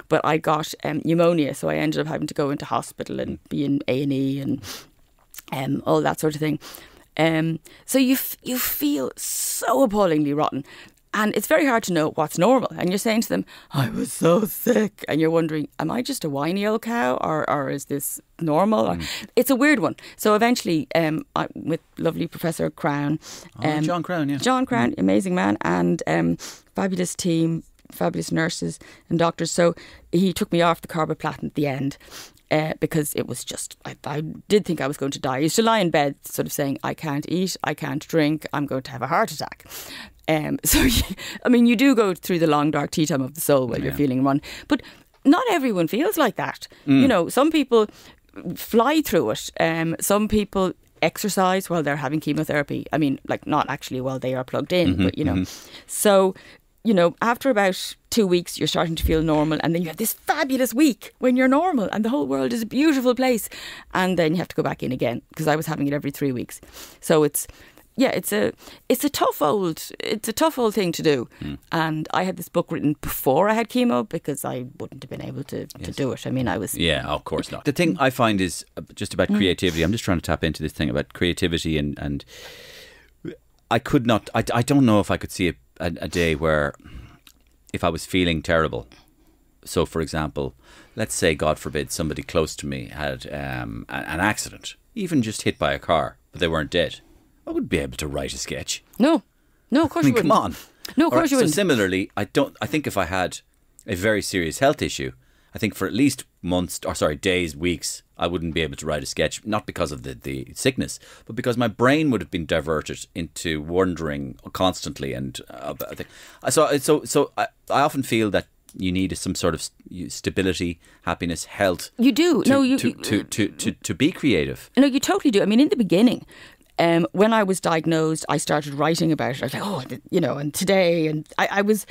But I got pneumonia, so I ended up having to go into hospital and be in A&E and all that sort of thing. So you feel so appallingly rotten. And it's very hard to know what's normal. And you're saying to them, I was so sick. And you're wondering, am I just a whiny old cow? Or is this normal? It's a weird one. So eventually, with lovely Professor Crown. John Crown, yeah. John Crown, amazing man. And fabulous team, fabulous nurses and doctors. So he took me off the carboplatin at the end. Because it was just, I did think I was going to die. I used to lie in bed sort of saying, I can't eat, I can't drink, I'm going to have a heart attack. So, you do go through the long, dark tea time of the soul while you're feeling run. But not everyone feels like that. Some people fly through it. Some people exercise while they're having chemotherapy. Not actually while they are plugged in, but, So, after about 2 weeks, you're starting to feel normal. And then you have this fabulous week when you're normal and the whole world is a beautiful place. And then you have to go back in again, because I was having it every 3 weeks. So it's a tough old thing to do. And I had this book written before I had chemo, because I wouldn't have been able to do it. I was... Yeah, of course not. The thing I find is just about creativity. I'm just trying to tap into this thing about creativity and I could not... I don't know if I could see a day where, if I was feeling terrible, so for example, let's say, God forbid, somebody close to me had an accident, even just hit by a car, but they weren't dead, I wouldn't be able to write a sketch. No, of course you wouldn't. Come on. No, of course you wouldn't. So similarly, I think if I had a very serious health issue, I think for at least days, weeks, I wouldn't be able to write a sketch, not because of the sickness, but because my brain would have been diverted into wondering constantly. And so I often feel that you need some sort of stability, happiness, health. You do. To be creative. No, you totally do. In the beginning, when I was diagnosed, I started writing about it. I was like, and today, and I was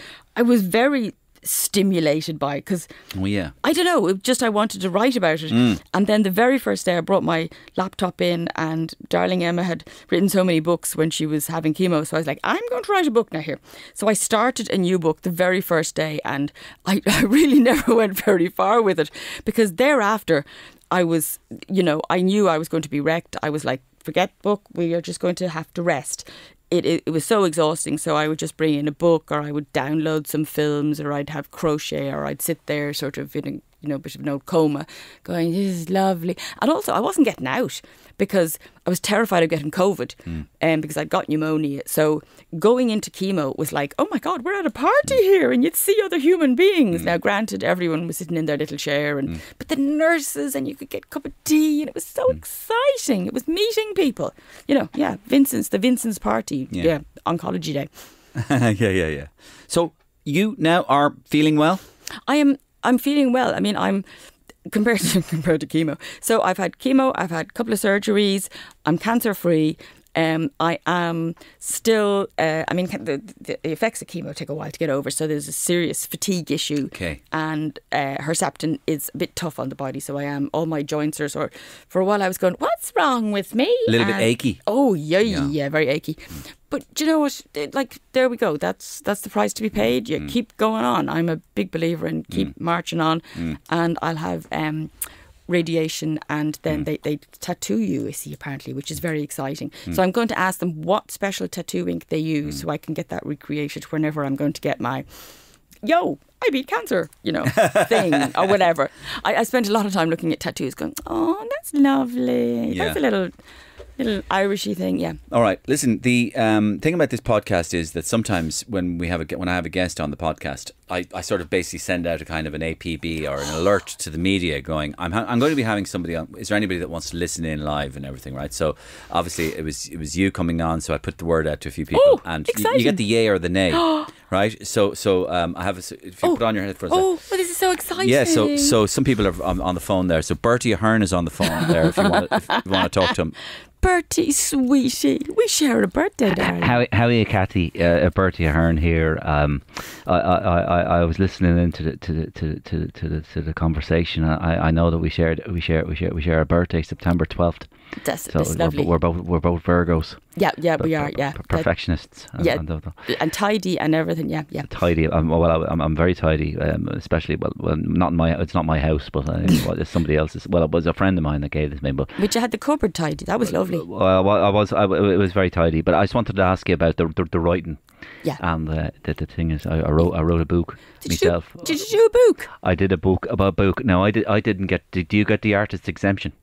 very stimulated by it, because I don't know, I wanted to write about it. And then the very first day I brought my laptop in, and darling Emma had written so many books when she was having chemo, so I was like, I'm going to write a book now here. So I started a new book the very first day, and I really never went very far with it, because thereafter I was, I knew I was going to be wrecked. I was like, forget book, we are just going to have to rest. It was so exhausting, so I would just bring in a book, or I would download some films, or I'd have crochet, or I'd sit there sort of in a bit of an old coma going, this is lovely. And also I wasn't getting out, because I was terrified of getting COVID, because I'd got pneumonia. So going into chemo was like, oh my God, we're at a party here, and you'd see other human beings. Now granted, everyone was sitting in their little chair, but the nurses, and you could get a cup of tea, and it was so exciting. It was meeting people. The Vincent's party, oncology day. Yeah. So you now are feeling well? I'm feeling well. I'm compared to chemo. So I've had chemo, I've had a couple of surgeries, I'm cancer free, I am still, the effects of chemo take a while to get over, so there's a serious fatigue issue. Okay. And Herceptin is a bit tough on the body, so I am, all my joints are sort of, for a while I was going, what's wrong with me? A little bit achy. Oh, yeah, very achy. But do you know what? Like, there we go. That's the price to be paid. You keep going on. I'm a big believer in keep marching on. And I'll have radiation, and then they tattoo you see, apparently, which is very exciting. So I'm going to ask them what special tattoo ink they use so I can get that recreated whenever I'm going to get my I beat cancer, thing or whatever. I spent a lot of time looking at tattoos going, oh, that's lovely. Yeah. That's a little Irishy thing, yeah. All right, listen. The thing about this podcast is that sometimes when I have a guest on the podcast, I sort of basically send out a kind of an APB or an alert to the media, going, I'm going to be having somebody on. Is there anybody that wants to listen in live and everything, right? So obviously it was you coming on, so I put the word out to a few people, and you get the yay or the nay, right? So I have if you put on your headphones. Well, this is so exciting. Yeah, so some people are on the phone there. So Bertie Ahern is on the phone there. If you want to talk to him. Bertie, sweetie, we share a birthday, darling. How are you, Cathy? Bertie Ahern here. I was listening into the conversation. I know that we share a birthday, September 12th. That's so lovely. We're both Virgos. Yeah, we are. Yeah, perfectionists. And tidy and everything. Yeah. Tidy. I'm very tidy. Especially not my. It's not my house, but it's somebody else's. Well, it was a friend of mine that gave this to me. But you had the cupboard tidy. That was lovely. Well, it was very tidy. But I just wanted to ask you about the writing. Yeah. And the thing is, I wrote a book myself. Did you do a book? I did a book about book. No, I didn't get. Did you get the artist exemption?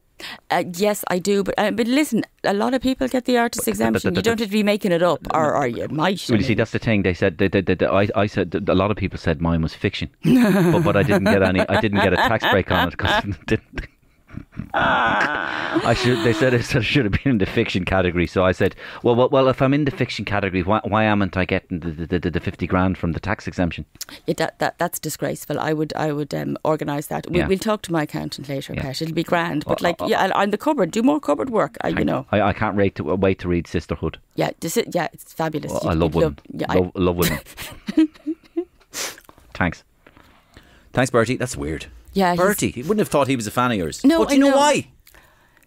Yes, I do, but listen, a lot of people get the artist exemption. You don't have to be making it up, or you might. Well, you see, that's the thing. They said I said a lot of people said mine was fiction, but I didn't get any. I didn't get a tax break on it because it didn't. They said I should have been in the fiction category. So I said, well, if I'm in the fiction category, why amn't I getting the 50 grand from the tax exemption? Yeah, that's disgraceful. I would organise that. We'll talk to my accountant later, Pet. It'll be grand. But on the cupboard, do more cupboard work. I can't wait to read Sisterhood. Yeah, it's fabulous. I love women. Love women. Thanks, Bertie. That's weird. Yeah, Bertie, he wouldn't have thought he was a fan of yours. No, but do you know why?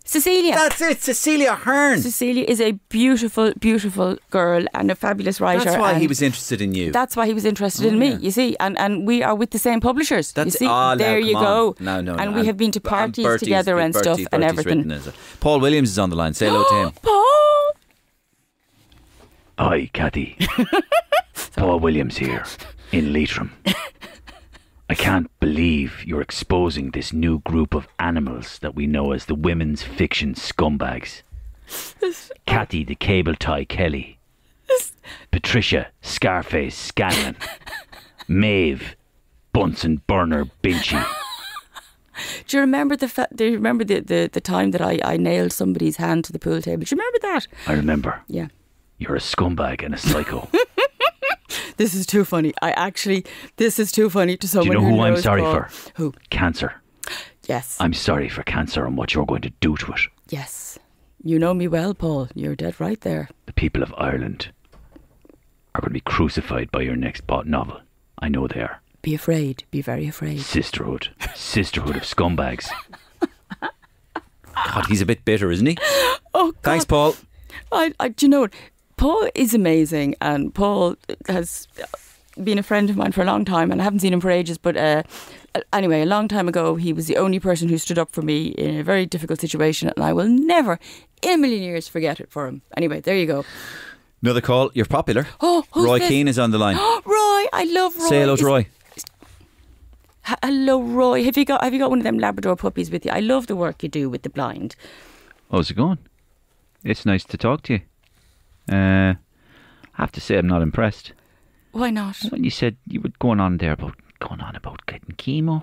Cecilia. That's it, Cecilia Ahern. Cecilia is a beautiful, beautiful girl and a fabulous writer. That's why he was interested in you. That's why he was interested in me, you see. And we are with the same publishers. You see, there you go. No. And we have been to parties together and stuff and everything. Paul Williams is on the line. Say hello to him. Paul! Hi, Cathy. Paul Williams here, in Leitrim. I can't believe you're exposing this new group of animals that we know as the women's fiction scumbags. Cathy the Cable Tie Kelly, Patricia Scarface Scanlon, Maeve Bunsen Burner Binchy. Do you remember the time that I nailed somebody's hand to the pool table? Do you remember that? I remember. Yeah. You're a scumbag and a psycho. This is too funny. This is too funny to someone who knows. Do you know who I'm sorry for? Who? Cancer. Yes. I'm sorry for cancer and what you're going to do to it. Yes. You know me well, Paul. You're dead right there. The people of Ireland are going to be crucified by your next novel. I know they are. Be afraid. Be very afraid. Sisterhood. Sisterhood of scumbags. God, he's a bit bitter, isn't he? Oh, God. Thanks, Paul. Do you know what? Paul is amazing, and Paul has been a friend of mine for a long time, and I haven't seen him for ages, but anyway, a long time ago he was the only person who stood up for me in a very difficult situation, and I will never in a million years forget it for him. Anyway, there you go. Another call. You're popular. Oh, who's Roy this? Keane is on the line. Oh, Roy, I love Roy. Say hello to Roy. Hello, Roy. Have you got one of them Labrador puppies with you? I love the work you do with the blind. How's it going? It's nice to talk to you. I have to say I'm not impressed. Why not? When you said you were going on about getting chemo,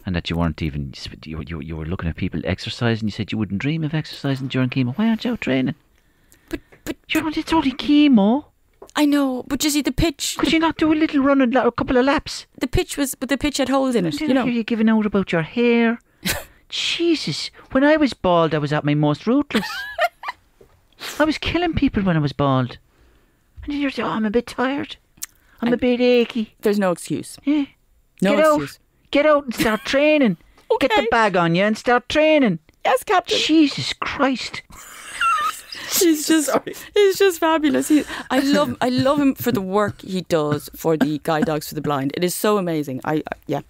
and that you weren't even you were looking at people exercising. You said you wouldn't dream of exercising during chemo. Why aren't you out training? But it's only chemo. I know, but you see the pitch. Could you not do a little run, a couple of laps? The pitch had holes in it. I hear you giving out about your hair. Jesus, when I was bald, I was at my most ruthless. I was killing people when I was bald. And then you're saying, I'm a bit tired. I'm a bit achy. There's no excuse. Yeah. No excuse. Get out and start training. Okay. Get the bag on you and start training. Yes, Captain. Jesus Christ. He's just fabulous. I love him for the work he does for the Guide Dogs for the Blind. It is so amazing.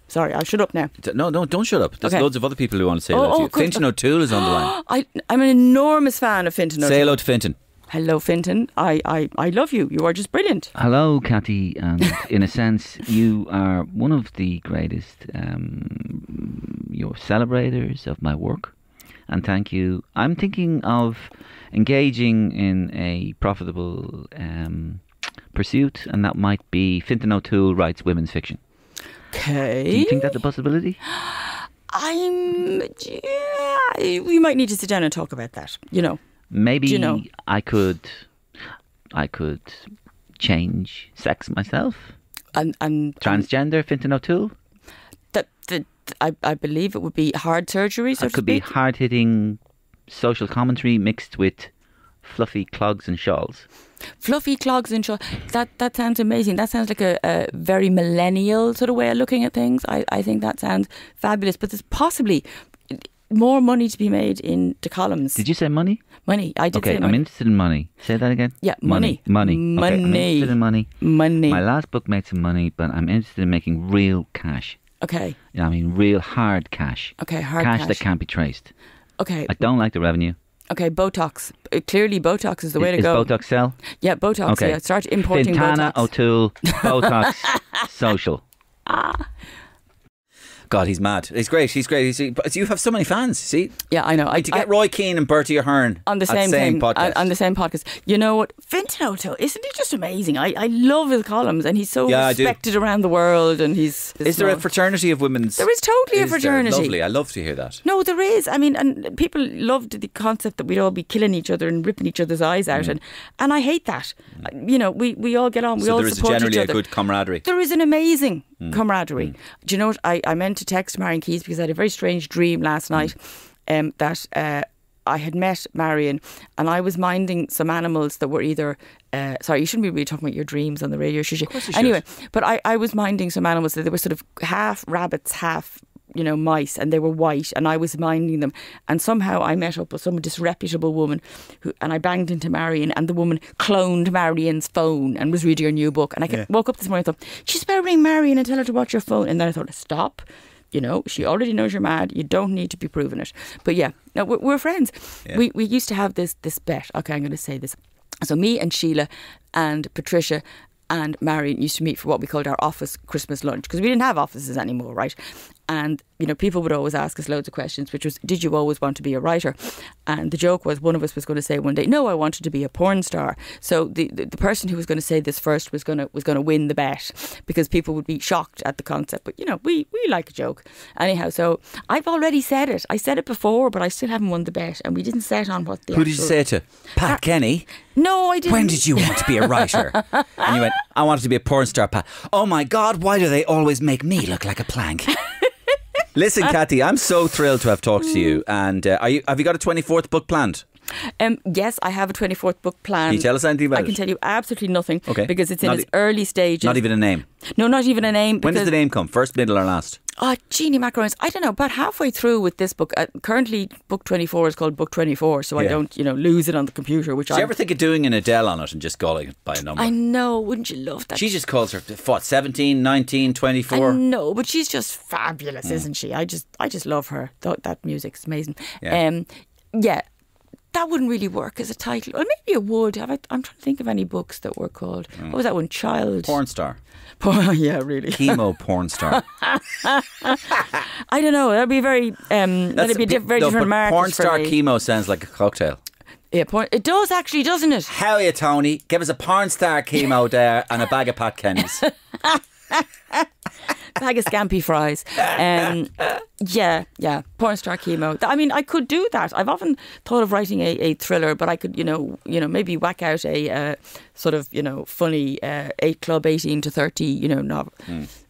Sorry, I'll shut up now. No, don't shut up. There's loads of other people who want to say hello to you. good. Fintan O'Toole is on the line. I'm an enormous fan of Fintan O'Toole. Say hello to Fintan. Hello, Fintan. I love you. You are just brilliant. Hello, Cathy. And in a sense, you are one of the greatest your celebrators of my work. And thank you. I'm thinking of engaging in a profitable pursuit, and that might be Fintan O'Toole writes women's fiction. Okay. Do you think that's a possibility? We might need to sit down and talk about that. Maybe know? I could change sex myself. And Transgender Fintan O'Toole. I believe it would be hard surgery. So it could be hard-hitting social commentary mixed with fluffy clogs and shawls. Fluffy clogs and shawls. That sounds amazing. That sounds like a very millennial sort of way of looking at things. I think that sounds fabulous. But there's possibly more money to be made in the columns. Did you say money? Money. I did say money. I'm interested in money. Say that again. Yeah, money. Okay, I'm interested in money. Money. My last book made some money, but I'm interested in making real cash. Okay. I mean, real hard cash. Okay, hard cash. Cash that can't be traced. Okay. I don't like the revenue. Okay, Botox. Clearly, Botox is the way to go. Is Botox sell? Yeah, Botox. Okay. Yeah, start importing Fintana, Botox. O'Toole, Botox, social. God, he's mad. He's great. But you have so many fans, see? Yeah, I know. To get Roy Keane and Bertie Ahern on the same podcast. On the same podcast. You know what? Fintan O'Toole, isn't he just amazing? I love his columns, and he's so respected around the world. And is there a fraternity of women's? There is totally a fraternity. Lovely. I love to hear that. No, there is. I mean, and people loved the concept that we'd all be killing each other and ripping each other's eyes out, and I hate that. We all get on. We all support each other. So there is generally a good camaraderie. There is an amazing camaraderie. Do you know what? I meant to text Marion Keys because I had a very strange dream last night that I had met Marion and I was minding some animals that were either sorry, you shouldn't be really talking about your dreams on the radio, should you? Of course you anyway, should. but I was minding some animals that they were sort of half rabbits, half mice, and they were white, and I was minding them, and somehow I met up with some disreputable woman and I banged into Marion, and the woman cloned Marion's phone and was reading her new book, and I woke up this morning and thought, she's better ring Marion and tell her to watch your phone, and then I thought, stop, she already knows you're mad, you don't need to be proving it. But yeah, no, we're friends. We used to have this bet. Okay, I'm going to say this. So me and Sheila and Patricia and Marion used to meet for what we called our office Christmas lunch, because we didn't have offices anymore, right? And people would always ask us loads of questions, which was, did you always want to be a writer? And the joke was, one of us was going to say one day, no, I wanted to be a porn star. So the person who was going to say this first was going to win the bet, because people would be shocked at the concept. But we like a joke anyhow. So I've already said it. I said it before, but I still haven't won the bet, and we didn't set on what the Who did you say it to? Pat Kenny? No, I didn't. When did you want to be a writer? And you went, I wanted to be a porn star, Pat. Oh my God, why do they always make me look like a plank? Listen, Cathy, I'm so thrilled to have talked to you. And have you got a 24th book planned? Yes, I have a 24th book planned. Can you tell us anything about it? I can tell you absolutely nothing, because it's in Not its early stages. Not even a name? No, not even a name. When does the name come? First, middle or last? Oh, Jeannie macarons. I don't know, about halfway through with this book. Currently, book 24 is called book 24, so I don't, lose it on the computer. Did you ever think of doing an Adele on it and just calling it by a number? I know, wouldn't you love that? She just calls her, 17, 19, 24? I know, but she's just fabulous, isn't she? I just love her. That music's amazing. Yeah. That wouldn't really work as a title. Well, maybe it would. I'm trying to think of any books that were called. What was that one? Child. Porn star. Yeah, really. Chemo porn star. I don't know. That'd be very. That'd be very different market. Porn star chemo sounds like a cocktail. Yeah, it does actually, doesn't it? How are you, Tony? Give us a porn star chemo there and a bag of Pat Kennys. Bag of scampi fries. Yeah, porn star chemo. I mean, I could do that. I've often thought of writing a thriller, but I could, maybe whack out a sort of, funny 8 Club 18 to 30, novel.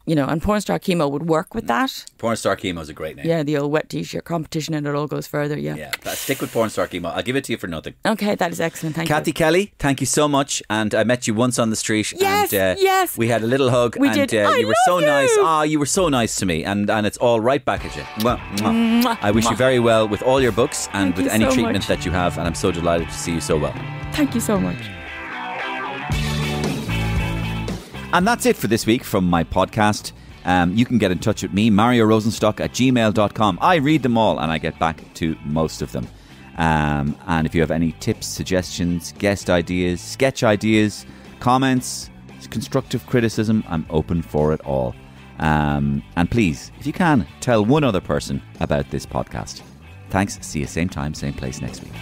and Porn Star Chemo would work with that. Porn Star Chemo is a great name. Yeah, the old wet t-shirt competition, and it all goes further. Yeah. Stick with Porn Star Chemo. I'll give it to you for nothing. Okay, that is excellent. Thank Cathy you. Kelly, thank you so much. And I met you once on the street. Yes, and, yes. We had a little hug. We and, did. I you were love so you. nice. You were so nice to me. And it's all right back at you. Mwah, mwah. I wish you very well with all your books and Thank with you any so treatment much. that you have. And I'm so delighted to see you so well. Thank you so much. And that's it for this week from my podcast. You can get in touch with me, mariorosenstock@gmail.com. I read them all and I get back to most of them. And if you have any tips, suggestions, guest ideas, sketch ideas, comments, constructive criticism, I'm open for it all. And please, if you can, tell one other person about this podcast. Thanks. See you same time, same place next week.